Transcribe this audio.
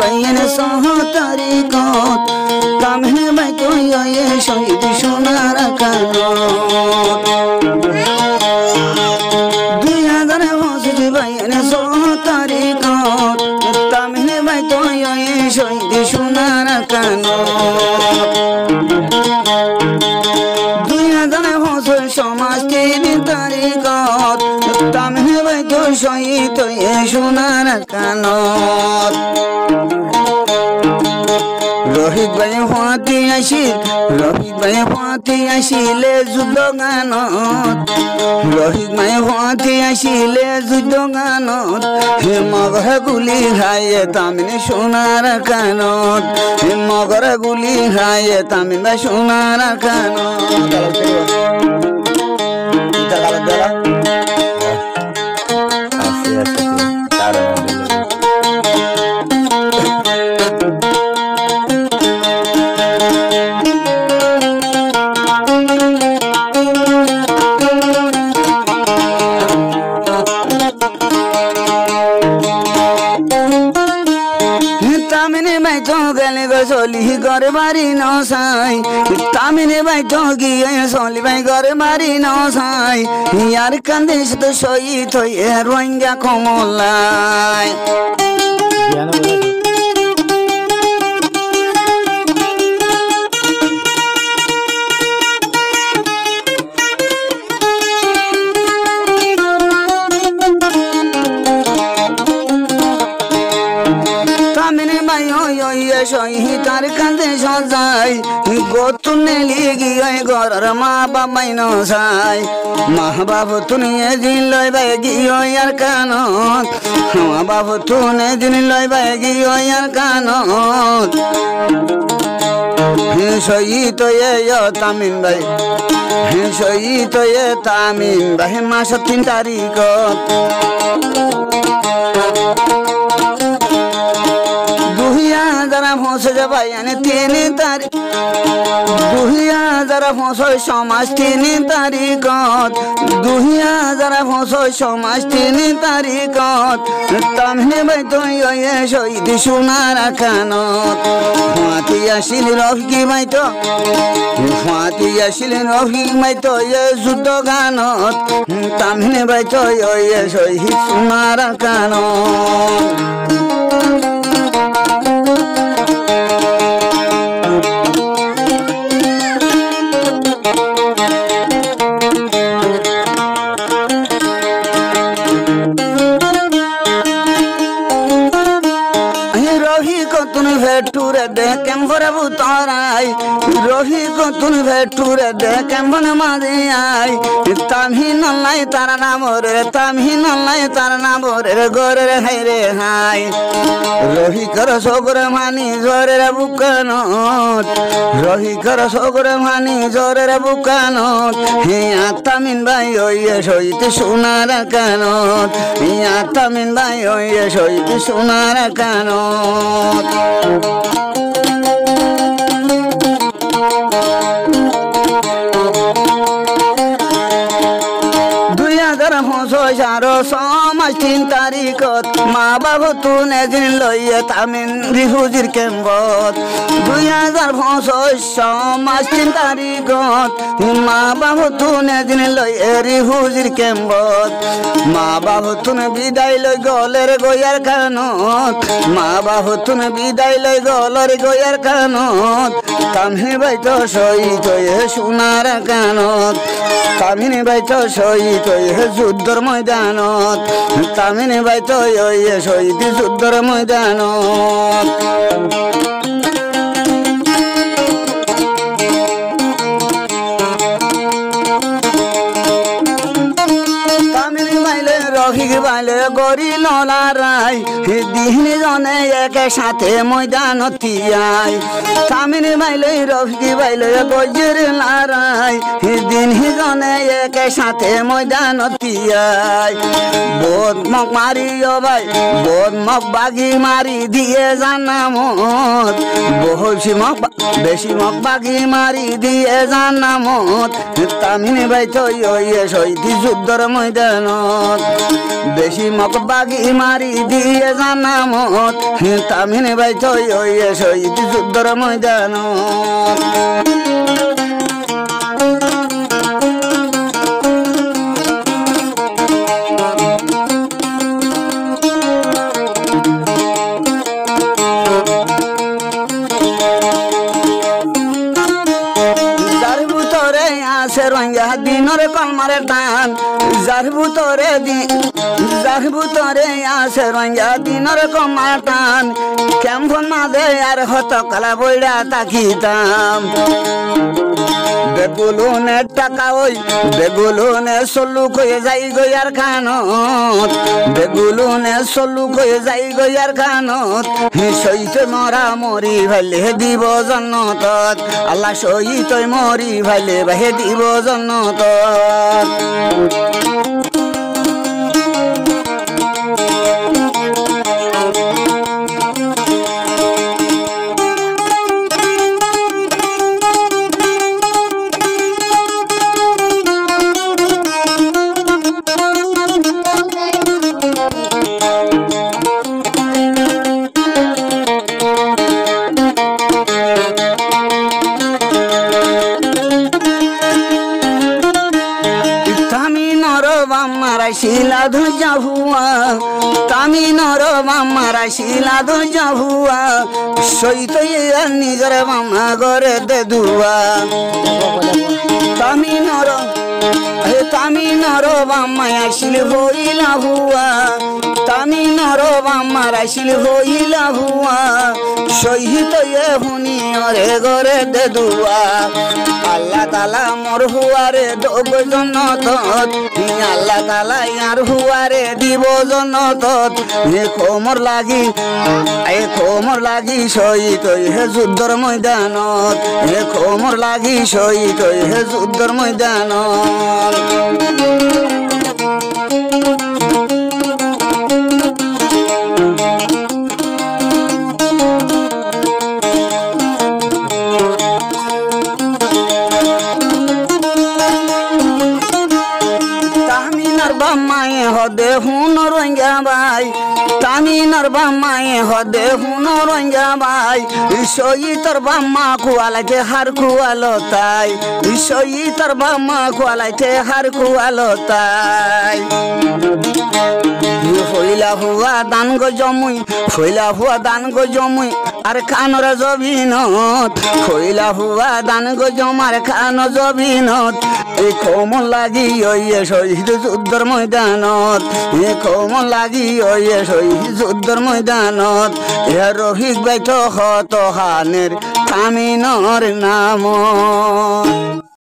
বাইন সহ তারিকত তামহে বাইতো ইয়ে শহীদ সোনার কানত 2025 বাইন সহ তারিকত তামহে বাইতো ইয়ে শহীদ সোনার কানত 2025 সমাজ 3 তারিকত তামহে বাইতো শহীদ ইয়ে সোনার কানত রোহিত ভাই ফাঁতি আসিলে যুদ্ধ গানত রোহিত ভাই ফাঁতি আসিলে যুদ্ধ গানত হে মগর গুলি খাইয়ে তামিনে সোনার কানত হে মগর গুলি খাইয়ে তামিনে সোনার কানত চলি ঘরে বাড়ি নসাই তামিনে বাইতো গিয়ে চলি ভাই ঘরে বাড়ি নসাই ইয়ার কান্দে তো শহীদ হয়ে রোহিঙ্গা কমলায় শহীদার কান্দে সজাই গতুনে লিগিয়ে ঘরের মা বাবাই নসাই মা বাবু তুনিয়ে দিন লই বাই গিয়ে আর কানত মা বাবু তুনে দিন লই বাই গিয়ে আর কানত শহীদ তামিন ভাই শহীদ তামিন ভাই মাস 3 তারিখ 2025 বাইন 3 তারিখ 2025 সমাজ 3 তারিখত 2025 সমাজ 3 তারিখত তামহে বাইতো ইয়ে শহীদ সোনার কানত ফাঁতি আসিল রফিকি বাইতো ইয়ে যুদ্ধ গানত তামহে বাইতো ইয়ে শহীদ সোনার কানত ভেটুরে দেখেম ভরে বুতরাই রহি কতুন ভেটুরে দেখেম বনে মাঝে আই তামহিন লাই তার নাম রে গোরে হাই রে হাই রহি কর সগরে মানি জোরে বুকানত রহি কর সগরে মানি জোরে বুকানত হে তামিন ভাই ওয়ে শহীদ সোনার কানত হে তামিন ভাই ওয়ে শহীদ সোনার কানত 2025 সমাজ 3 তারিখত মা বাবু তুনে দিন লইয়ে তামিন রিফিউজির ক্যাম্পত 2025 সমাজ 3 তারিখত মা বাবু তুনে দিন লইয়ে রিফিউজির ক্যাম্পত মা বাবু তুনে বিদায় লই গলের গয়ার কানত মা বাবু তুনে বিদায় লই গলের গয়ার কানত তামিন বাইতো শহীদ হয়ে সোনার কানত তামিন বাইতো শহীদ হয়ে যুদ্ধর ময়দানত তামিন বাইতো ইয়ে শহীদ যুদ্ধর ময়দানত তামিন বাইলে রহি বাইলে করিল লড়াই দিন জনে একে সাথে ময়দানতি আয় তামিন বাইলই রফিকি বাইলই বজ্র লড়াই দিন জনে একে সাথে ময়দানতি আয় বোধ মক মারিও ভাই বোধ মক বাগি মারি দিয়ে জানামত বেশি মক বাগি মারি দিয়ে জানামত তামিন ভাই তৈ শহীদি যুদ্ধর ময়দানত বেশি মক বাগি মারি দিয়ে জানামত তামিন ভাই তৈ শহীদি যুদ্ধর ময়দানত রঙা দিনর কলমারে টান যার ভুতরে আসে রঙা দিনর কলমার টান কেমন মাঝে আর হত কালা বইরা তাকিতাম বেগুলুনের টাকা ওই বেগুলুনে সল্লু কয়ে যাই গইয়ার খানত বেগুলুনে সল্লু কয়ে যাই গইয়ার খানত সইতে মরা মরি ভালে দিব জন্নত আল্লাহ সইতে মরি ভালে ভাই দিব জন্নত শিলা ধুজা হুয়া তামিনর মামারা শিলা ধুজা হুয়া সইতে নিজের মামা গরে দে দুয়া তামিনর মামায় আসিল হইলা হুয়া তামিনর মামার আসিল হইলা হুয়া সহিত হুনি অরে গরে দে দুয়া আল্লাহ তালা মোর হুয়ারে দোগ জনত আল্লাহ তালা ইয়ার হুয়ারে দিব জনত খোমর লাগি শহীদ হে যুদ্ধর ময়দানত খোমর লাগি শহীদ হে যুদ্ধর ময়দানত হদে হুন রঙ্গা ভাই তামিনার বাম্মায় হদে হুন রঙ্গা ভাই সইতর বাম্মা কুয়ালাইতে হার কুয়ালো তাই সইতর বাম্মা কুয়ালাইতে হার কুয়ালো তাই ফইলা হুয়া দান গো জমুই ফইলা হুয়া দান গো জমুই আর খানর জবিনত ফইলা হুয়া দান গো জমার খান জবিনত এই কোমল লাগি ওইয়ে শহীদ যুদ্ধর ময়দানত এ কোমল লাগি ওইয়ে শহীদ যুদ্ধর ময়দানত এ রফিক বাইত হত হানের তামিনর নাম